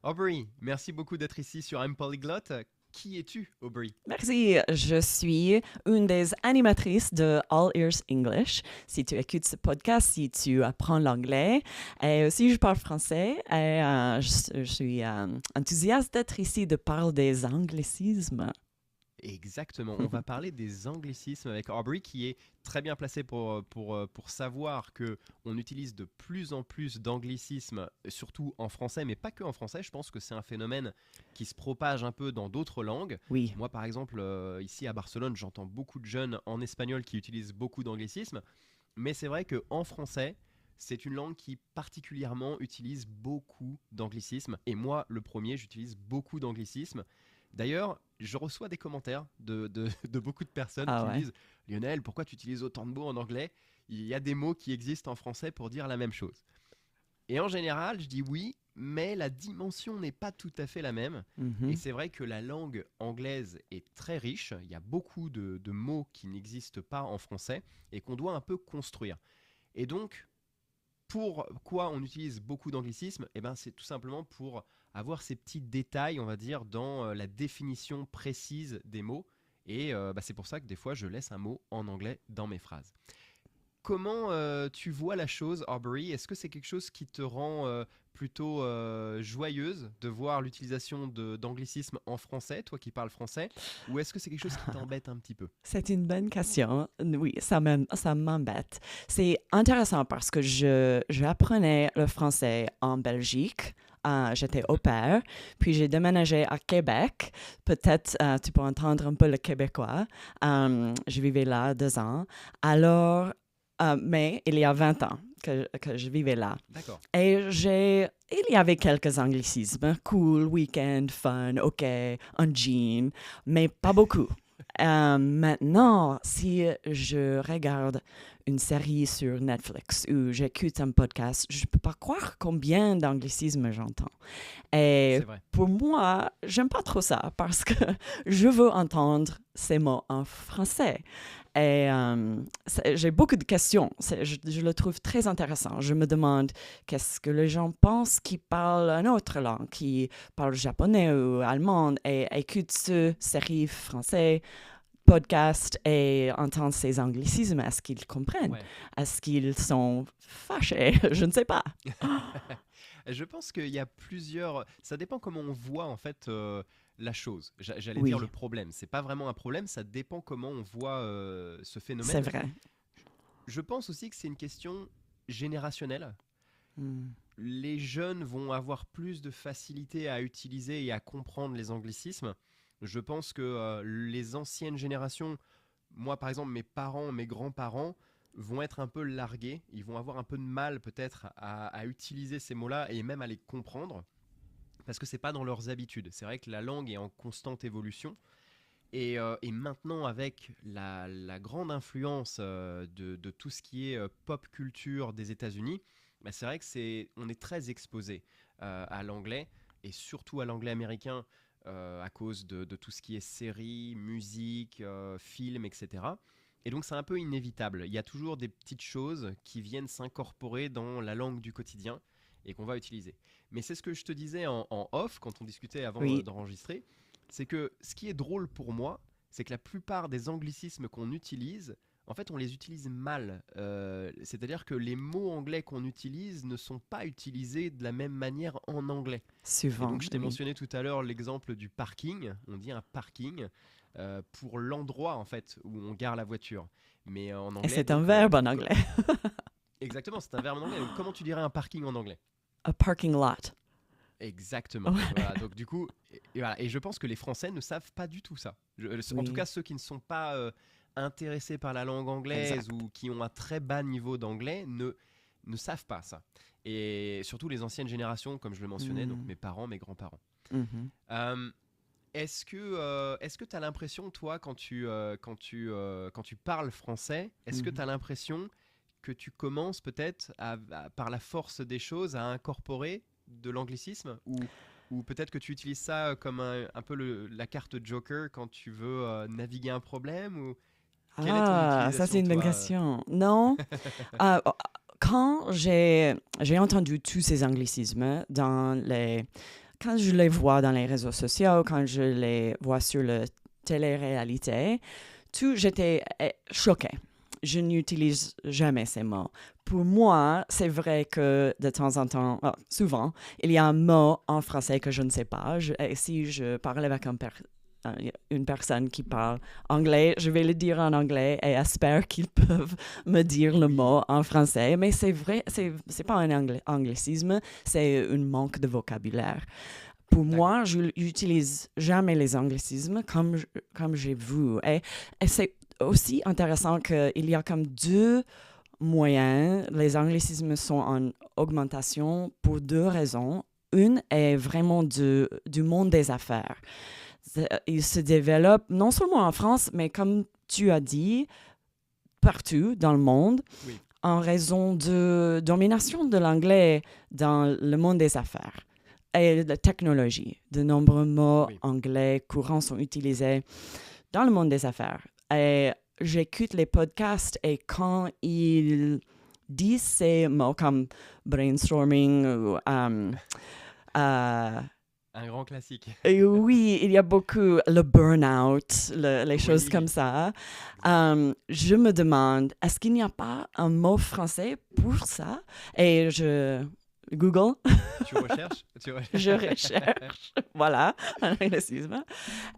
Aubrey, merci beaucoup d'être ici sur I'm Polyglot. Qui es-tu, Aubrey? Merci, je suis une des animatrices de All Ears English. Si tu écoutes ce podcast, si tu apprends l'anglais, et aussi je parle français, et je suis enthousiaste d'être ici, de parler des anglicismes. Exactement, on va parler des anglicismes avec Aubrey qui est très bien placé pour savoir que on utilise de plus en plus d'anglicismes, surtout en français, mais pas que en français. Je pense que c'est un phénomène qui se propage un peu dans d'autres langues. Oui, Moi, par exemple, ici à Barcelone, j'entends beaucoup de jeunes en espagnol qui utilisent beaucoup d'anglicismes, mais c'est vrai qu'en français, c'est une langue qui particulièrement utilise beaucoup d'anglicismes. Et moi, le premier, j'utilise beaucoup d'anglicismes. D'ailleurs, je reçois des commentaires de beaucoup de personnes ah qui me ouais. disent Lionel, pourquoi tu utilises autant de mots en anglais? Il y a des mots qui existent en français pour dire la même chose. Et en général, je dis oui, mais la dimension n'est pas tout à fait la même. Et Mhm. c'est vrai que la langue anglaise est très riche. Il y a beaucoup de mots qui n'existent pas en français et qu'on doit un peu construire. Et donc, pourquoi on utilise beaucoup d'anglicismes? Eh ben, c'est tout simplement pour avoir ces petits détails, on va dire, dans la définition précise des mots. Et c'est pour ça que des fois, je laisse un mot en anglais dans mes phrases. Comment tu vois la chose, Aubrey? Est-ce que c'est quelque chose qui te rend plutôt joyeuse de voir l'utilisation d'anglicismes en français, toi qui parles français, ou est-ce que c'est quelque chose qui t'embête un petit peu? C'est une bonne question. Oui, ça m'embête. C'est intéressant parce que j'apprenais le français en Belgique. J'étais au Mhm. pair, puis j'ai déménagé à Québec. Peut-être tu peux entendre un peu le québécois. Je vivais là 2 ans. Alors, mais il y a 20 ans que je vivais là. D'accord. Il y avait quelques anglicismes, cool, weekend, fun, ok, un jean, mais pas beaucoup. Maintenant, si je regarde une série sur Netflix ou j'écoute un podcast, je ne peux pas croire combien d'anglicismes j'entends. Et C'est vrai. pour moi, j'aime pas trop ça parce que je veux entendre ces mots en français. Et j'ai beaucoup de questions. Je le trouve très intéressant. Je me demande qu'est-ce que les gens pensent qui parlent une autre langue, qui parlent japonais ou allemand et écoutent ce série français, podcast et entendent ces anglicismes. Est-ce qu'ils comprennent? Ouais. Est-ce qu'ils sont fâchés? Je ne sais pas. Je pense qu'il y a plusieurs. Ça dépend comment on voit en fait la chose. J'allais dire le Oui, problème. C'est pas vraiment un problème. Ça dépend comment on voit ce c'est phénomène. vrai. Je pense aussi que c'est une question générationnelle. Mm. Les jeunes vont avoir plus de facilité à utiliser et à comprendre les anglicismes. Je pense que les anciennes générations, moi par exemple mes parents, mes grands-parents, vont être un peu largués. Ils vont avoir un peu de mal peut-être à utiliser ces mots-là et même à les comprendre parce que c'est pas dans leurs habitudes. C'est vrai que la langue est en constante évolution. Et maintenant, avec la grande influence de tout ce qui est pop culture des États-Unis, c'est vrai que on est très exposé à l'anglais et surtout à l'anglais américain à cause de tout ce qui est séries, musique, films, etc. Et donc c'est un peu inévitable. Il y a toujours des petites choses qui viennent s'incorporer dans la langue du quotidien et qu'on va utiliser. Mais c'est ce que je te disais en off quand on discutait avant Oui, d'enregistrer, c'est que ce qui est drôle pour moi, c'est que la plupart des anglicismes qu'on utilise, en fait, on les utilise mal. C'est-à-dire que les mots anglais qu'on utilise ne sont pas utilisés de la même manière en anglais. Et souvent, donc, je t'ai oui. mentionné tout à l'heure l'exemple du parking. On dit un parking pour l'endroit en fait où on gare la voiture. Mais en Et anglais, c'est un donc, verbe en anglais. exactement, c'est un verbe en anglais. Donc, comment tu dirais un parking en anglais? A parking lot. Exactement. Voilà, donc du coup, voilà. Et je pense que les Français ne savent pas du tout ça. En tout cas, Oui, ceux qui ne sont pas intéressés par la langue anglaise exact. ou qui ont un très bas niveau d'anglais ne savent pas ça. Et surtout les anciennes générations, comme je le mentionnais, donc Mm. mes parents, mes grands-parents. Mhm. Euh, est-ce que tu as l'impression, toi, quand tu parles français, est-ce que tu Mhm. as l'impression que tu commences peut-être, par la force des choses, à incorporer de l'anglicisme ou peut-être que tu utilises ça comme un peu la carte Joker quand tu veux naviguer un problème ou quelle est ton Ah, ça c'est utilisation, une bonne toi? question. Non, oh, quand j'ai entendu tous ces anglicismes dans les quand je les vois dans les réseaux sociaux, quand je les vois sur la télé-réalité, j'étais choquée. Je n'utilise jamais ces mots. Pour moi, c'est vrai que de temps en temps, souvent, il y a un mot en français que je ne sais pas. Et si je parle avec une personne qui parle anglais, je vais le dire en anglais et j'espère qu'ils peuvent me dire le mot en français. Mais c'est vrai, c'est pas un anglicisme, c'est un manque de vocabulaire. Pour moi, je n'utilise jamais les anglicismes comme j'ai vu. Et c'est aussi intéressant qu'il y a comme deux moyens. Les anglicismes sont en augmentation pour deux raisons. Une est vraiment du monde des affaires. Il se développe non seulement en France, mais comme tu as dit, partout dans le monde, en raison de domination de l'anglais dans le monde des affaires et de la technologie. De nombreux mots anglais courants sont utilisés dans le monde des affaires. Et j'écoute les podcasts et quand ils disent ces mots comme brainstorming ou un grand classique. Et oui, il y a beaucoup le burn-out, les choses comme ça. Je me demande, est-ce qu'il n'y a pas un mot français pour ça? Et je Google. Tu recherches? Je recherche. Voilà, un anglicisme.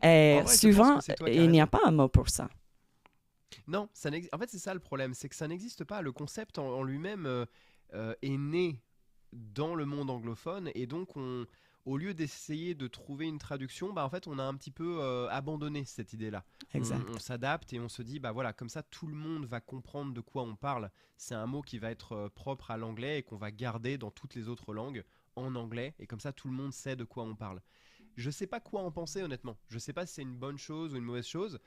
Et souvent, il n'y a pas un mot pour ça. Non, en fait, c'est ça le problème, c'est que ça n'existe pas. Le concept en lui-même est né dans le monde anglophone et donc au lieu d'essayer de trouver une traduction, en fait, on a un petit peu abandonné cette idée-là. On s'adapte et on se dit, voilà, comme ça, tout le monde va comprendre de quoi on parle. C'est un mot qui va être propre à l'anglais et qu'on va garder dans toutes les autres langues en anglais. Et comme ça, tout le monde sait de quoi on parle. Je sais pas quoi en penser, honnêtement. Je sais pas si c'est une bonne chose ou une mauvaise chose.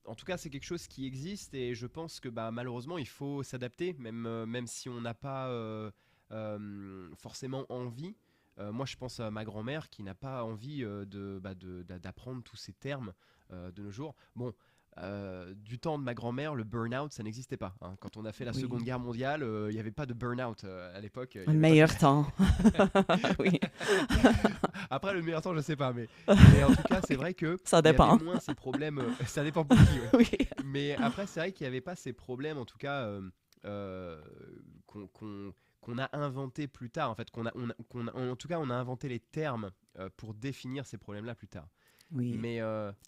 En tout cas, c'est quelque chose qui existe et je pense que malheureusement, il faut s'adapter, même si on n'a pas forcément envie. Moi, je pense à ma grand-mère qui n'a pas envie d'apprendre tous ces termes de nos jours. Bon, du temps de ma grand-mère, le burn-out, ça n'existait pas. Hein. Quand on a fait la Seconde Guerre mondiale, il n'y avait pas de burn-out à l'époque. Le meilleur temps. Oui. Après, le meilleur temps, je ne sais pas. Mais en tout cas, c'est vrai que ça dépend. Il y avait moins ces problèmes. Ça dépend pour qui. Oui. Mais après, c'est vrai qu'il n'y avait pas ces problèmes, en tout cas, qu'on a inventé plus tard. En fait, en tout cas, on a inventé les termes pour définir ces problèmes-là plus tard. Oui. Mais,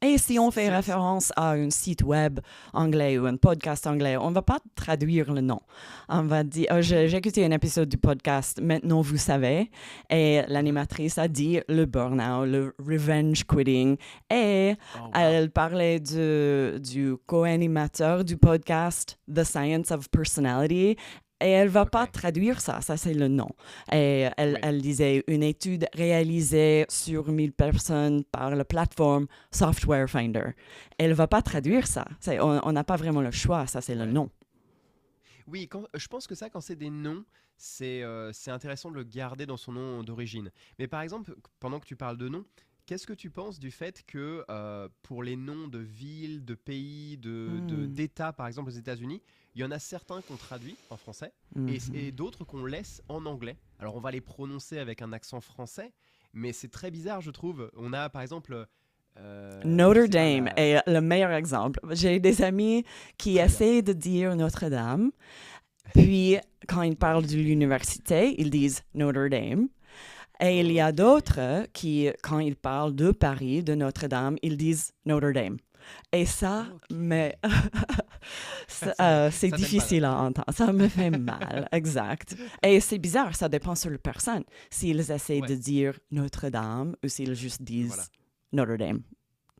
et si on fait référence à un site web anglais ou un podcast anglais, on ne va pas traduire le nom. On va dire, j'ai écouté un épisode du podcast Maintenant vous savez, et l'animatrice a dit le burn-out, le revenge quitting, et elle parlait du co-animateur du podcast The Science of Personality. Et elle ne va pas traduire ça c'est le nom. Et elle disait une étude réalisée sur 1000 personnes par la plateforme Software Finder. Elle ne va pas traduire ça. On n'a pas vraiment le choix, ça c'est le nom. Oui, je pense que ça, quand c'est des noms, c'est intéressant de le garder dans son nom d'origine. Mais par exemple, pendant que tu parles de noms, qu'est-ce que tu penses du fait que pour les noms de villes, de pays, d'États, par exemple aux États-Unis, il y en a certains qu'on traduit en français et d'autres qu'on laisse en anglais. Alors on va les prononcer avec un accent français, mais c'est très bizarre, je trouve. On a par exemple Notre Dame est le meilleur exemple. J'ai des amis qui essaient de dire Notre-Dame, puis quand ils parlent de l'université, ils disent Notre Dame. Et il y a d'autres qui, quand ils parlent de Paris, de Notre-Dame, ils disent Notre Dame. Et ça, mais c'est difficile à entendre. Ça me fait mal, exact. Et c'est bizarre, ça dépend sur la personne. S'ils essaient de dire Notre-Dame ou s'ils juste disent Notre Dame,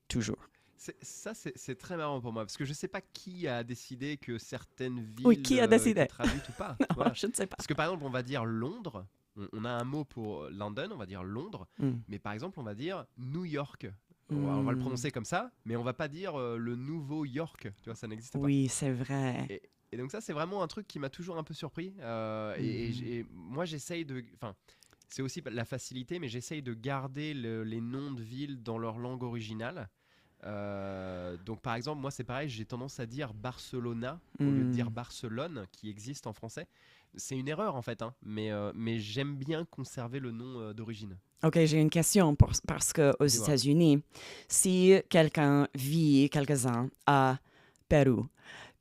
toujours. C'est très marrant pour moi, parce que je ne sais pas qui a décidé que certaines villes décidé? traduites ou pas. Non, voilà. je ne sais pas. Parce que par exemple, on va dire Londres. On a un mot pour London, on va dire Londres. Mais par exemple, on va dire New York. On va le prononcer comme ça, mais on va pas dire le nouveau York. Tu vois, ça n'existe pas. Oui, c'est vrai. Et donc ça, c'est vraiment un truc qui m'a toujours un peu surpris. Et moi, j'essaye de... Enfin, c'est aussi la facilité, mais j'essaye de garder les noms de villes dans leur langue originale. Donc par exemple, moi c'est pareil, j'ai tendance à dire Barcelona au lieu de dire Barcelone, qui existe en français. C'est une erreur en fait, hein, mais j'aime bien conserver le nom d'origine. OK, j'ai une question parce qu'aux Dis-moi. États-Unis, si quelqu'un vit quelques ans à Pérou,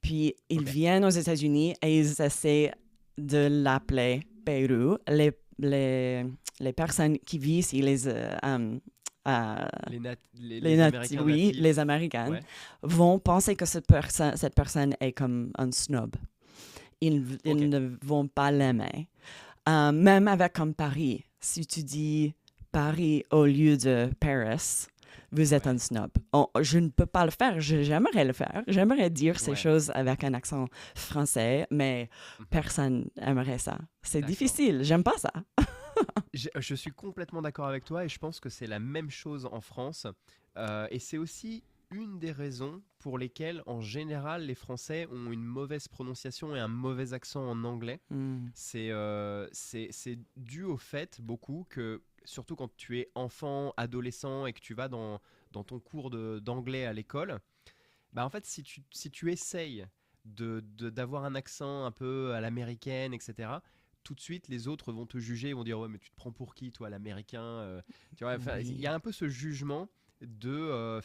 puis ils Ok. viennent aux États-Unis et ils essaient de l'appeler Pérou, les personnes qui vivent ici, euh, Les Américains oui, les natifs. Américains, Ouais. vont penser que cette personne est comme un snob. Ok. Ils ne vont pas l'aimer. Même avec comme Paris, si tu dis Paris au lieu de Paris, vous êtes un Ouais. snob. Je ne peux pas le faire, j'aimerais le faire. J'aimerais dire ces Ouais. choses avec un accent français, mais Mhm. personne aimerait ça. C'est D'accord. difficile, j'aime pas ça. Je suis complètement d'accord avec toi et je pense que c'est la même chose en France. Et c'est aussi une des raisons pour lesquelles, en général, les Français ont une mauvaise prononciation et un mauvais accent en anglais. Hmm. C'est dû au fait, beaucoup, que surtout quand tu es enfant, adolescent et que tu vas dans ton cours d'anglais à l'école, bah en fait, si tu essayes d'avoir un accent un peu à l'américaine, etc., tout de suite, les autres vont te juger, vont dire ouais, mais tu te prends pour qui, toi, l'américain tu vois, enfin, il y Oui. a un peu ce jugement de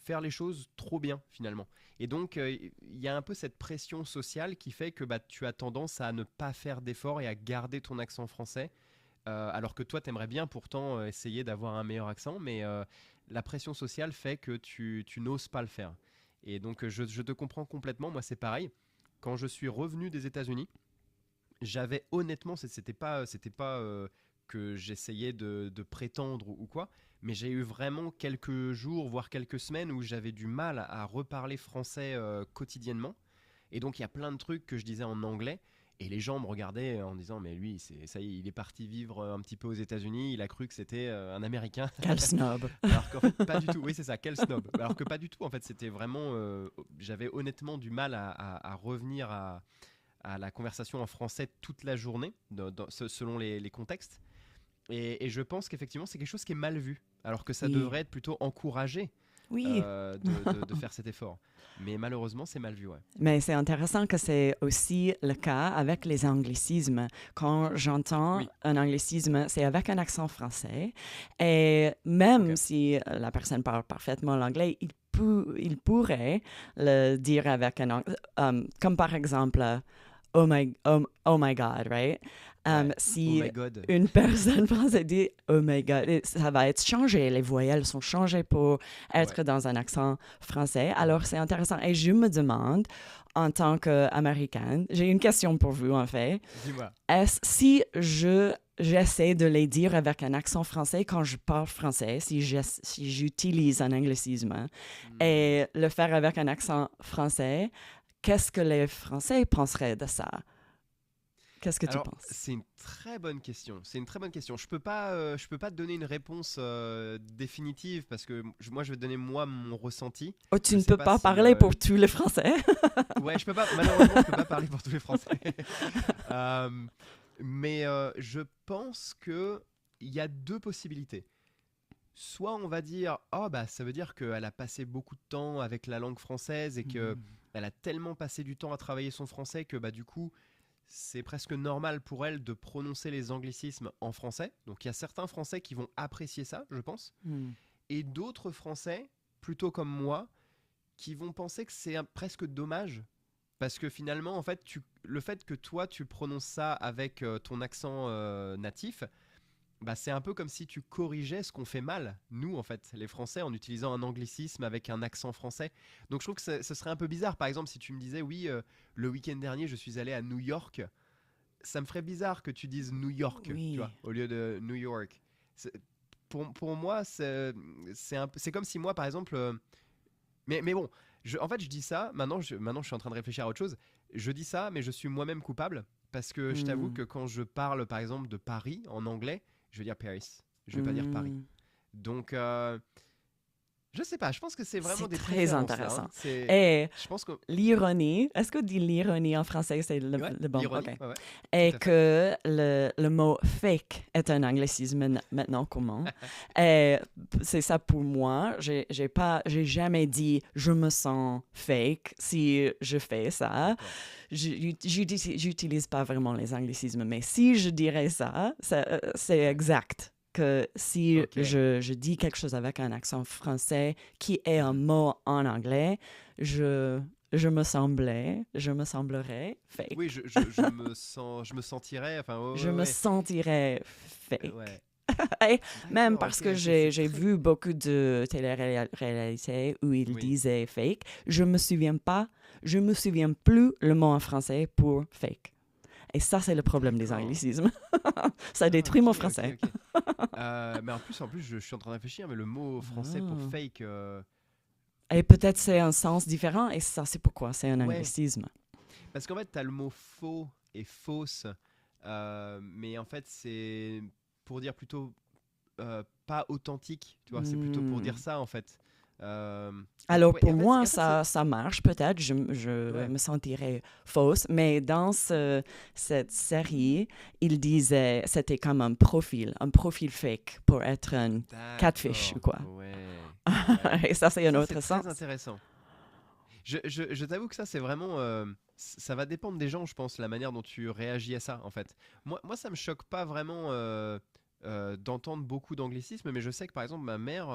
faire les choses trop bien, finalement. Et donc, il y a un peu cette pression sociale qui fait que bah, tu as tendance à ne pas faire d'efforts et à garder ton accent français, alors que toi, t'aimerais bien pourtant essayer d'avoir un meilleur accent, mais la pression sociale fait que tu n'oses pas le faire. Et donc, je te comprends complètement. Moi, c'est pareil. Quand je suis revenu des États-Unis, j'avais honnêtement, c'était pas que j'essayais de prétendre ou quoi, mais j'ai eu vraiment quelques jours, voire quelques semaines où j'avais du mal à reparler français quotidiennement. Et donc il y a plein de trucs que je disais en anglais. Et les gens me regardaient en disant mais lui ça y est, il est parti vivre un petit peu aux États-Unis, il a cru que c'était un Américain. Quel snob. Alors qu'en fait pas du tout. Oui c'est ça, quel snob. Alors que pas du tout. En fait c'était vraiment, j'avais honnêtement du mal à revenir à la conversation en français toute la journée, selon les contextes. Et je pense qu'effectivement, c'est quelque chose qui est mal vu, alors que ça Oui. devrait être plutôt encouragé Oui. de faire cet effort. Mais malheureusement, c'est mal vu, ouais. Mais c'est intéressant que c'est aussi le cas avec les anglicismes. Quand j'entends Oui, un anglicisme, c'est avec un accent français. Et même ok. si la personne parle parfaitement l'anglais, il pourrait le dire avec comme par exemple, oh my God, right? Ouais. Oh Si my god. une personne française dit oh my God, ça va être changé. Les voyelles sont changées pour Ouais. être dans un accent français. Mhm. Alors, c'est intéressant. Et je me demande, en tant qu'Américaine, j'ai une question pour vous, en fait. Dis-moi. Est-ce si j'essaie de les dire avec un accent français quand je parle français, si j'utilise un anglicisme, hein, Hmm. et le faire avec un accent français, qu'est-ce que les Français penseraient de ça? Qu'est-ce que tu Alors, penses? c'est une très bonne question. C'est une très bonne question. Je peux pas te donner une réponse définitive parce que moi, je vais te donner moi mon ressenti. Oh, Je tu ne sais peux pas pas si parler pour tous les Français. ouais, je peux pas. Malheureusement, je peux pas parler pour tous les Français. Euh, mais je pense que il y a deux possibilités. Soit on va dire, oh bah ça veut dire qu'elle a passé beaucoup de temps avec la langue française et que Hmm. elle a tellement passé du temps à travailler son français que bah du coup c'est presque normal pour elle de prononcer les anglicismes en français. Donc il y a certains Français qui vont apprécier ça, je pense, Hmm. et d'autres Français, plutôt comme moi, qui vont penser que c'est presque dommage parce que finalement, en fait, le fait que toi tu prononces ça avec ton accent natif, bah, c'est un peu comme si tu corrigeais ce qu'on fait mal, nous en fait, les Français, en utilisant un anglicisme avec un accent français. Donc je trouve que ce serait un peu bizarre, par exemple, si tu me disais, oui, le week-end dernier, je suis allé à New York, ça me ferait bizarre que tu dises New York, tu vois, Oui. au lieu de New York. C'est- pour moi, c'est comme si moi, par exemple, mais bon, en fait, je dis ça, maintenant je suis en train de réfléchir à autre chose. Je dis ça, mais je suis moi-même coupable. Parce que je t'avoue Hmm. que quand je parle, par exemple, de Paris en anglais, je vais dire Paris. Je vais pas dire Paris. Hmm. Donc, je sais pas, je pense que c'est vraiment C'est des très préférences là, hein. intéressant. Et Je pense que. l'ironie, est-ce qu'on dit l'ironie en français, c'est Ouais, le bon? OK. l'ironie, ouais, ouais, tout Et à fait. que le mot fake est un anglicisme maintenant commun. Et c'est ça pour moi. J'ai jamais dit je me sens fake si je fais ça. D'accord. J'utilise pas vraiment les anglicismes, mais si je dirais ça, c'est exact. que si Ok. je dis quelque chose avec un accent français qui est un mot en anglais, je, je me semblerais Oui, fake. je me sentirais, enfin, Je ouais, me ouais, sentirais fake. ouais. Et même D'accord, parce ok, que c'est j'ai très... vu beaucoup de télé-réalités où ils Oui. disaient fake, je me souviens plus le mot en français pour fake. Et ça, c'est le problème des D'accord. anglicismes. Ça Ah, détruit ok, mon ok, français. ok. Mais en plus, je suis en train de réfléchir, mais le mot français pour Ah. fake, Et peut-être c'est un sens différent, et ça, c'est pourquoi c'est un ouais, anglicisme. parce qu'en fait, t'as le mot faux et fausse, mais en fait, c'est pour dire plutôt pas authentique, tu vois, c'est plutôt pour dire Hmm. ça, en fait. Donc, Alors ouais, pour moi, et en fait, c'est... ça marche peut-être, je Ouais. me sentirais fausse, mais dans cette série, il disait c'était comme un profil fake pour être un catfish ou D'accord, quoi. ouais, ouais. Et ça, c'est un Ça, c'est autre très sens. intéressant. Je t'avoue que ça, c'est vraiment. Ça va dépendre des gens, je pense, la manière dont tu réagis à ça, en fait. Moi ça me choque pas vraiment d'entendre beaucoup d'anglicismes, mais je sais que par exemple, ma mère,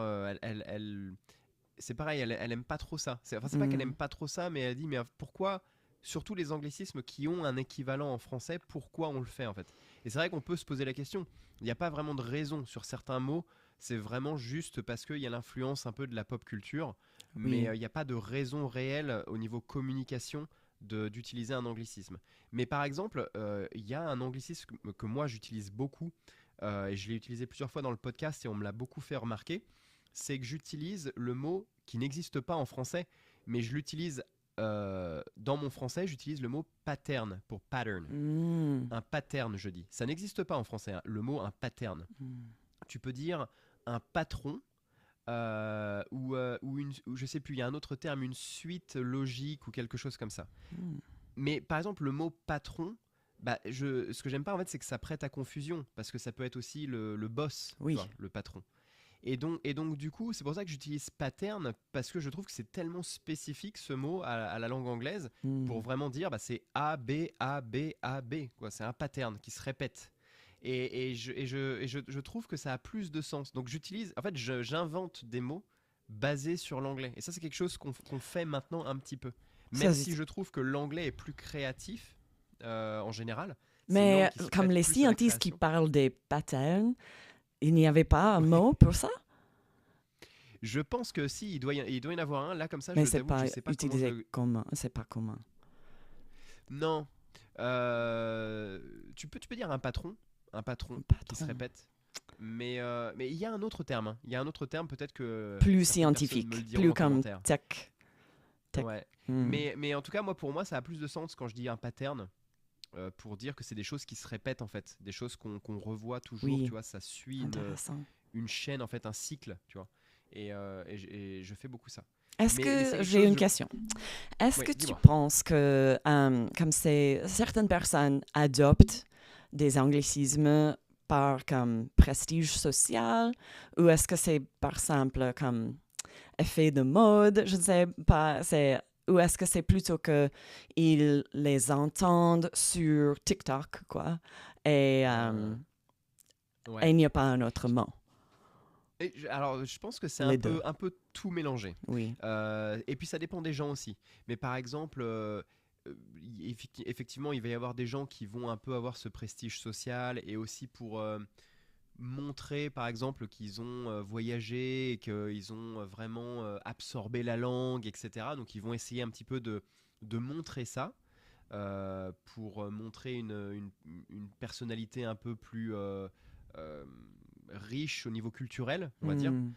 c'est pareil, elle aime pas trop ça. Enfin, c'est pas qu'elle aime Hmm. pas trop ça, mais elle dit, mais pourquoi, surtout les anglicismes qui ont un équivalent en français, pourquoi on le fait, en fait? Et c'est vrai qu'on peut se poser la question. Il n'y a pas vraiment de raison sur certains mots. C'est vraiment juste parce qu'il y a l'influence un peu de la pop culture mais Oui. il n'y a pas de raison réelle au niveau communication d'utiliser un anglicisme. Mais par exemple, il y a un anglicisme que moi j'utilise beaucoup, et je l'ai utilisé plusieurs fois dans le podcast et on me l'a beaucoup fait remarquer, c'est que j'utilise le mot qui n'existe pas en français, mais je l'utilise dans mon français, j'utilise le mot pattern pour pattern. Hmm. Un pattern, je dis. Ça n'existe pas en français, hein, le mot un pattern. Hmm. Tu peux dire un patron ou je sais plus, il y a un autre terme, une suite logique ou quelque chose comme ça. Hmm. Mais par exemple, le mot patron, bah, ce que j'aime pas en fait, c'est que ça prête à confusion parce que ça peut être aussi le boss, tu Oui. vois, le patron. Et donc du coup, c'est pour ça que j'utilise pattern parce que je trouve que c'est tellement spécifique ce mot à la langue anglaise Hmm. pour vraiment dire bah, c'est A, B, A, B, A, B. Quoi. C'est un pattern qui se répète. Et je trouve que ça a plus de sens. Donc j'utilise, en fait, j'invente des mots basés sur l'anglais. Et ça, c'est quelque chose qu'on fait maintenant un petit peu. Ça, Même si je trouve que l'anglais est plus créatif en général, c'est une langue mais qui se comme prête les plus à la scientifiques qui création. parlent des patterns, il n'y avait pas un mot pour ça? Je pense que si, il doit y en avoir un. Là, comme ça, Mais je c'est t'avoue que je pas sais pas comment je utilisé le. commun, c'est pas commun. Non. Tu peux dire un patron qui se Patron. répète. Mais il y a un autre terme, hein. Il y a un autre terme, peut-être que Plus certaines personnes me le scientifique, diront plus en comme commentaire. tech. Tech. Ouais. Hmm. Mais en tout cas, pour moi, ça a plus de sens quand je dis un pattern, pour dire que c'est des choses qui se répètent en fait, des choses qu'on revoit toujours, tu Oui, vois, ça suit intéressant. une chaîne en fait, un cycle, tu vois. Et je fais beaucoup ça. Est-ce Mais c'est que quelque j'ai chose, une question? Est-ce Oui, que tu dis-moi. penses que, comme c'est, certaines personnes adoptent des anglicismes par comme prestige social, ou est-ce que c'est par simple comme effet de mode? Je ne sais pas. Ou est-ce que c'est plutôt que ils les entendent sur TikTok, quoi, Euh, et ouais. il n'y a pas un autre mot? Alors, je pense que c'est Les deux, un peu tout mélangé. oui. Et puis, ça dépend des gens aussi. Mais par exemple, effectivement, il va y avoir des gens qui vont un peu avoir ce prestige social et aussi pour montrer, par exemple, qu'ils ont voyagé et qu'ils ont vraiment absorbé la langue, etc. Donc, ils vont essayer un petit peu de montrer ça. Pour montrer une personnalité un peu plus euh, riche au niveau culturel, on va dire. Hmm.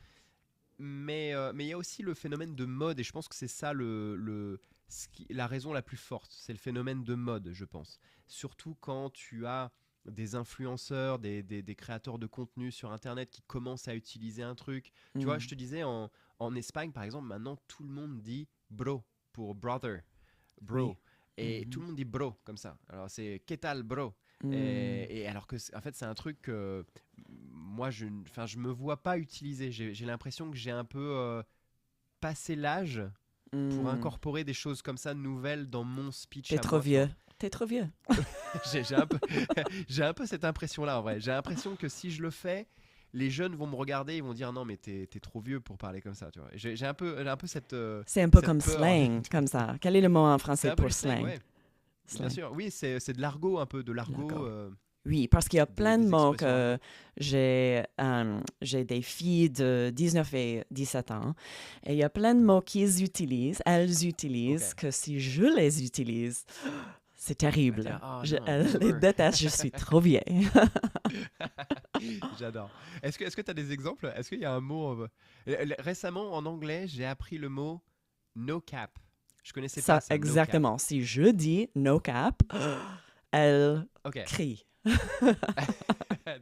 Mais il y a aussi le phénomène de mode, et je pense que c'est ça la raison la plus forte. C'est le phénomène de mode, je pense. Surtout quand tu as des influenceurs, des créateurs de contenu sur Internet qui commencent à utiliser un truc. Tu vois, Hmm. je te disais, en Espagne, par exemple, maintenant, tout le monde dit bro pour brother, Oui. bro. Et tout Mhm. le monde dit bro comme ça. Alors c'est ¿Qué tal, bro? Hmm. Et alors que, en fait, c'est un truc que moi, je me vois pas utiliser. J'ai l'impression que j'ai un peu passé l'âge pour Hmm. incorporer des choses comme ça nouvelles dans mon speech T'es à trop moi, tu vieux. vois. T'es trop vieux. J'ai un peu, j'ai un peu cette impression-là en vrai. J'ai l'impression que si je le fais, les jeunes vont me regarder, ils vont dire non mais t'es trop vieux pour parler comme ça, tu vois. J'ai un peu cette C'est un peu cette comme peur. slang, comme ça. Quel est le mot en C'est français un peu pour du slang, slang? ouais. Bien Slang. sûr, oui, c'est de l'argot un peu, de l'argot, D'accord. Oui, parce qu'il y a plein de des mots expressions que argot. j'ai des filles de 19 et 17 ans et il y a plein de mots elles Ok. utilisent, que si je les utilise, c'est Elle va dire terrible. oh non, Elles les boomer. détestent, je suis trop vieille. J'adore. Est-ce que tu as des exemples? Est-ce qu'il y a un mot récemment en anglais, j'ai appris le mot no cap. Je connaissais pas Ça, ça, no cap. exactement. Si je dis no cap, elles Ok. crient.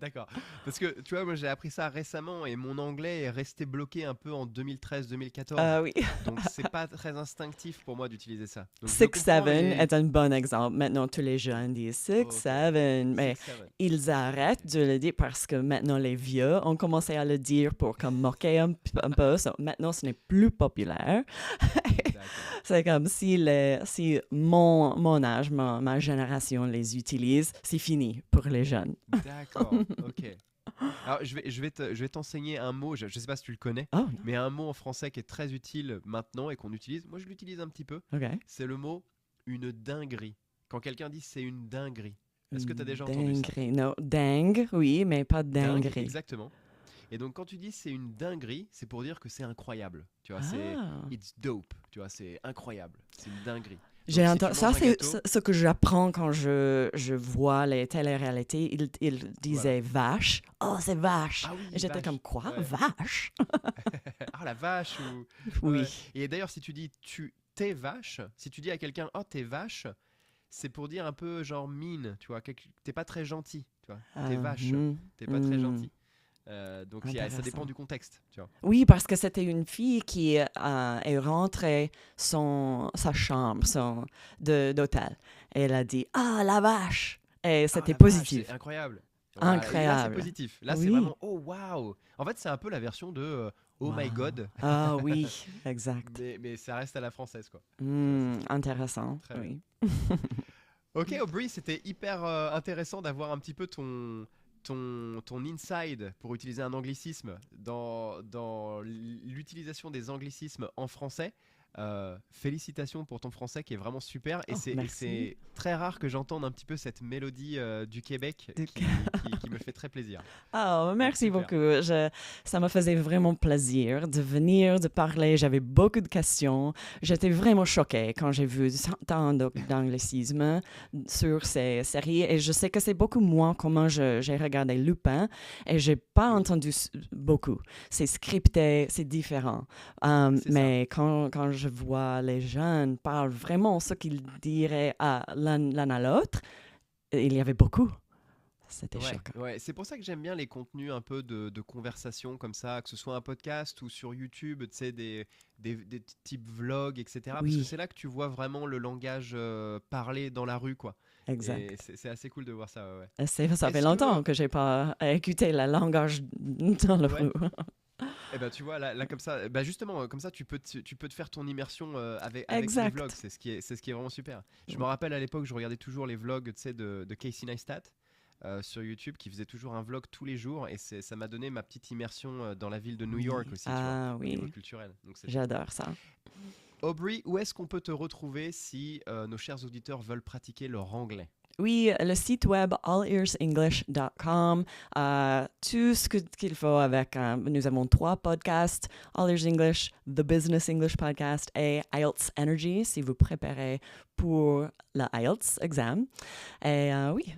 D'accord. Parce que tu vois, moi j'ai appris ça récemment et mon anglais est resté bloqué un peu en 2013-2014. Oui. Donc c'est pas très instinctif pour moi d'utiliser ça. Donc je le 6-7 comprends, mais est un bon exemple. Maintenant, tous les jeunes disent ok. 6-7, mais 6-7. ils arrêtent de le dire parce que maintenant, les vieux ont commencé à le dire pour comme moquer un peu. So, maintenant, ce n'est plus populaire. D'accord. C'est comme si mon âge, ma génération les utilise, c'est fini pour les jeunes. D'accord. Ok. Alors je vais t'enseigner un mot. Je sais pas si tu le connais, Oh, mais un mot en français qui est très utile maintenant et qu'on utilise. Moi je l'utilise un petit peu. OK. C'est le mot une dinguerie. Quand quelqu'un dit c'est une dinguerie. Est-ce que tu as Une déjà entendu ça? dinguerie. Non, dingue, oui, mais pas Dingue, dinguerie. exactement. Et donc quand tu dis c'est une dinguerie, c'est pour dire que c'est incroyable. Tu vois, c'est Ah. it's dope. Tu vois, c'est incroyable. C'est une dinguerie. J'ai Donc si tu entendu, ça, manges un c'est gâteau, ce que j'apprends quand je vois les télé-réalités. Ils voilà. disaient vache. Oh, c'est vache. Ah Et oui, j'étais comme vache. quoi? Ouais. Vache? Ah la vache ou ouais, ouais. Oui. Et d'ailleurs si tu dis t'es vache, si tu dis à quelqu'un oh t'es vache, c'est pour dire un peu genre mine, tu vois, t'es pas très gentil, tu vois. T'es vache, Mhm. t'es pas très Hmm. gentil. Donc ça dépend Intéressant. du contexte, tu vois. Oui, parce que c'était une fille qui est rentrée sa chambre d'hôtel. Et elle a dit, ah, la vache! Et Ah c'était la vache, c'est positif. incroyable. Voilà. Et là c'est Incroyable. positif. Là c'est Oui. vraiment oh waouh. En fait c'est un peu la version de oh my Wow. god, Ah oui, exact. mais ça reste à la française quoi. Tu vois, c'est Intéressant, très bien. oui. Ok Aubrey, c'était hyper intéressant d'avoir un petit peu ton inside, pour utiliser un anglicisme, dans l'utilisation des anglicismes en français. Félicitations pour ton français qui est vraiment super et Oh, et merci. c'est très rare que j'entende un petit peu cette mélodie du Québec qui me fait très plaisir. Oh, Donc merci super. beaucoup. Ça me faisait vraiment plaisir de venir, de parler. J'avais beaucoup de questions. J'étais vraiment choquée quand j'ai vu tant d'anglicismes sur ces séries. Et je sais que c'est beaucoup moins comment j'ai regardé Lupin et j'ai pas Oui, entendu beaucoup. C'est scripté, c'est différent. c'est ça. Mais quand je vois les jeunes parler vraiment ce qu'ils diraient à l'un à l'autre, il y avait beaucoup. C'était Ouais, choquant. ouais. C'est pour ça que j'aime bien les contenus un peu de conversation comme ça, que ce soit un podcast ou sur YouTube, tu sais, des types vlogs, etc. Parce que Oui. c'est là que tu vois vraiment le langage parlé dans la rue, quoi. Et Exact. c'est assez cool de voir ça, ouais, ouais. Ça fait Est-ce que... longtemps que j'ai pas écouté la langage dans le Ouais. rue. Eh ben tu vois, là comme ça, bah justement, comme ça tu peux te faire ton immersion avec les vlogs, Exact. c'est ce qui est vraiment super. Je me rappelle à l'époque, je regardais toujours les vlogs, tu sais, de Casey Neistat. Sur YouTube qui faisait toujours un vlog tous les jours et ça m'a donné ma petite immersion dans la ville de New York Oui. aussi, tu vois, Ah au niveau oui, culturel. Donc c'était cool. j'adore ça. Aubrey, où est-ce qu'on peut te retrouver si nos chers auditeurs veulent pratiquer leur anglais? Oui, le site web allearsenglish.com, tout ce qu'il faut avec, nous avons 3 podcasts, All Ears English, The Business English Podcast et IELTS Energy, si vous préparez pour le IELTS exam. Et oui,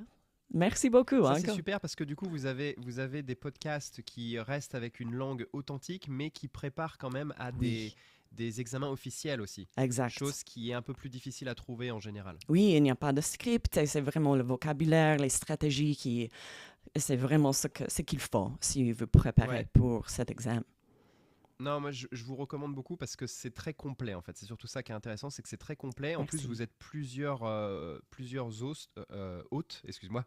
merci beaucoup Ça c'est encore. super parce que du coup vous avez des podcasts qui restent avec une langue authentique mais qui préparent quand même à Oui, des examens officiels aussi. exact. Chose qui est un peu plus difficile à trouver en général. Oui, il n'y a pas de script, et c'est vraiment le vocabulaire, les stratégies c'est vraiment ce qu'il faut si vous préparez Ouais. pour cet examen. Non, moi je vous recommande beaucoup parce que c'est très complet en fait. C'est surtout ça qui est intéressant, c'est que c'est très complet. En plus, Merci. vous êtes plusieurs hôtes, excuse-moi.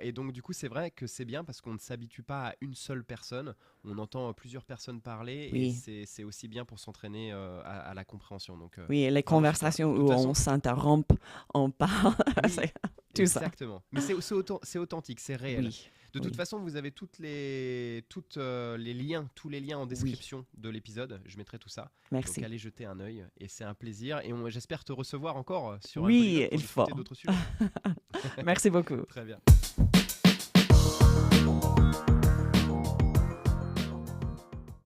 Et donc du coup, c'est vrai que c'est bien parce qu'on ne s'habitue pas à une seule personne. On entend plusieurs personnes parler et Oui, c'est aussi bien pour s'entraîner à la compréhension. Donc oui, les vraiment super. conversations De toute où on façon, s'interrompt, on parle, oui, c'est tout ça. exactement. Mais c'est authentique, c'est réel. Oui, De toute Oui. façon, vous avez tous les liens, tous les liens en description de l'épisode. Je mettrai tout ça. Merci. Donc allez jeter un œil et c'est un plaisir. Et j'espère te recevoir encore sur un Oui, polyglotte pour il discuter faut. d'autres sujets. Merci beaucoup. Très bien.